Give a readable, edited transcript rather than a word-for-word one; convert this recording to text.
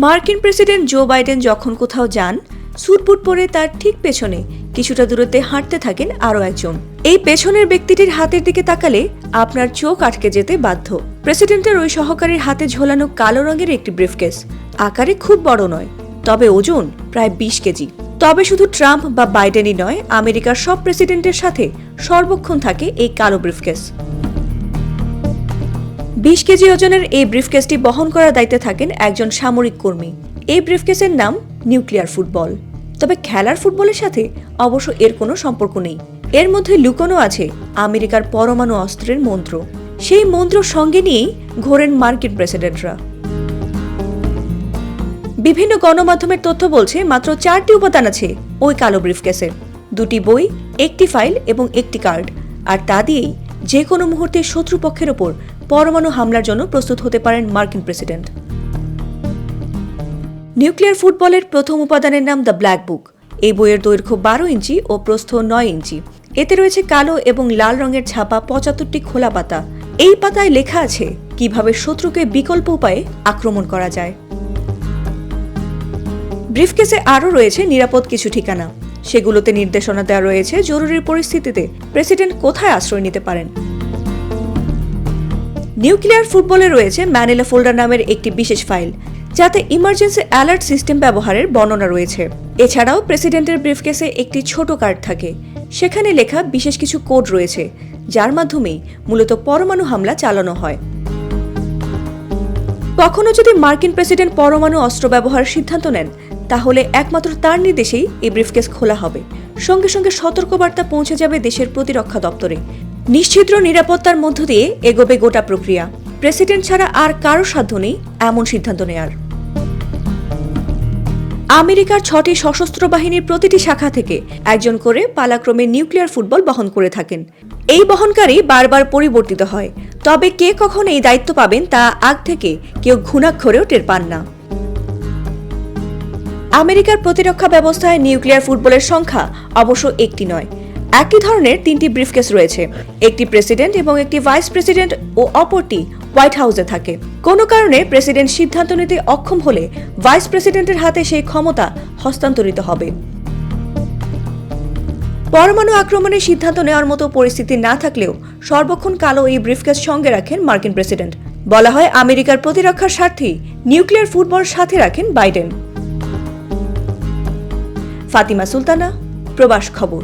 মার্কিন president Joe Biden যখন কোথাও যান, স্যুটবুট পরে তার ঠিক পেছনে কিছুটা দূরত্বে হাঁটতে থাকেন আরও একজন। এই পেছনের ব্যক্তিটির হাতের দিকে তাকালে আপনার চোখ আটকে যেতে বাধ্য। প্রেসিডেন্টের ওই সহকারীর হাতে ঝোলানো কালো রঙের একটি ব্রিফকেস। আকারে খুব বড় নয়, তবে ওজন প্রায় 20 কেজি। তবে শুধু ট্রাম্প বা বাইডেনই নয়, আমেরিকার সব প্রেসিডেন্টের সাথে সর্বক্ষণ থাকে এই কালো ব্রিফকেস। 20 কেজি ওজনের এই ব্রিফকেসটি বহন করার দায়িত্বে থাকেন একজন সামরিক কর্মী। এই ব্রিফকেসের নাম নিউক্লিয়ার ফুটবল। তবে খেলার ফুটবলের সাথে অবশ্য এর কোনো সম্পর্ক নেই। এর মধ্যে লুকোনো আছে আমেরিকার পরমাণু অস্ত্রের মন্ত্র। সেই মন্ত্র সঙ্গে নিয়েই ঘোরেন মার্কিন প্রেসিডেন্টরা। বিভিন্ন গণমাধ্যমের তথ্য বলছে মাত্র 4টি উপাদান আছে ওই কালো ব্রিফকেসে। 2টি বই, 1টি ফাইল এবং 1টি কার্ড। আর তা দিয়েই যে কোনো মুহূর্তে শত্রুপক্ষের ওপর পরমাণু হামলার জন্য প্রস্তুত হতে পারেন মার্কিন প্রেসিডেন্ট। নিউক্লিয়ার ফুটবলের প্রথম উপাদানের নাম দ্য ব্ল্যাক বুক। এই বইয়ের দৈর্ঘ্য 12 ইঞ্চি ও প্রস্থ 9 ইঞ্চি। এতে রয়েছে কালো এবং লাল রঙের ছাপা 75টি খোলা পাতা। এই পাতায় লেখা আছে কিভাবে শত্রুকে বিকল্প উপায়ে আক্রমণ করা যায়। ব্রিফকেসে আরও রয়েছে নিরাপদ কিছু ঠিকানা। সেগুলোতে নির্দেশনা দেওয়া রয়েছে জরুরি পরিস্থিতিতে প্রেসিডেন্ট কোথায় আশ্রয় নিতে পারেন। নিউক্লিয়ার ফুটবলে রয়েছে ম্যানিলা ফোল্ডার নামের একটি বিশেষ ফাইল, যাতে ইমার্জেন্সি অ্যালার্ট সিস্টেম ব্যবহারের বর্ণনা রয়েছে। এছাড়াও প্রেসিডেন্টের ব্রিফকেসে একটি ছোট কার্ড থাকে। সেখানে লেখা বিশেষ কিছু কোড রয়েছে, যার মাধ্যমেই মূলত পরমাণু হামলা চালানো হয়। কখনো যদি মার্কিন প্রেসিডেন্ট পরমাণু অস্ত্র ব্যবহারের সিদ্ধান্ত নেন, তাহলে একমাত্র তার নির্দেশেই এই ব্রিফকেস খোলা হবে। সঙ্গে সঙ্গে সতর্কবার্তা পৌঁছে যাবে দেশের প্রতিরক্ষা দপ্তরে। নিশ্ছিদ্র নিরাপত্তার মধ্য দিয়ে এগোবে গোটা প্রক্রিয়া। প্রেসিডেন্ট ছাড়া আর কারো সাধ্য নেই এমন সিদ্ধান্ত নেয়ার। আমেরিকার 6টি সশস্ত্র বাহিনীর প্রতিটি শাখা থেকে একজন করে পালাক্রমে নিউক্লিয়ার ফুটবল বহন করে থাকেন। এই বহনকারী বারবার পরিবর্তিত হয়, তবে কে কখন এই দায়িত্ব পাবেন তা আগ থেকে কেউ ঘুণাক্ষরেও টের পান না। আমেরিকার প্রতিরক্ষা ব্যবস্থায় নিউক্লিয়ার ফুটবলের সংখ্যা অবশ্য একটি নয়। একই ধরনের 3টি ব্রিফকেস রয়েছে। একটি প্রেসিডেন্ট এবং একটি ভাইস প্রেসিডেন্ট ও অপরটি হোয়াইট হাউসে থাকে। কোনো কারণে প্রেসিডেন্ট সিদ্ধান্ত নিতে অক্ষম হলে ভাইস প্রেসিডেন্টের হাতে সেই ক্ষমতা হস্তান্তরিত হবে। পরমাণু আক্রমণের সিদ্ধান্ত নেওয়ার মতো পরিস্থিতি না থাকলেও সর্বক্ষণ কালো এই ব্রিফকেস সঙ্গে রাখেন মার্কিন প্রেসিডেন্ট। বলা হয় আমেরিকার প্রতিরক্ষার স্বার্থেই নিউক্লিয়ার ফুটবল সাথে রাখেন বাইডেন। ফাতিমা সুলতানা, প্রবাস খবর।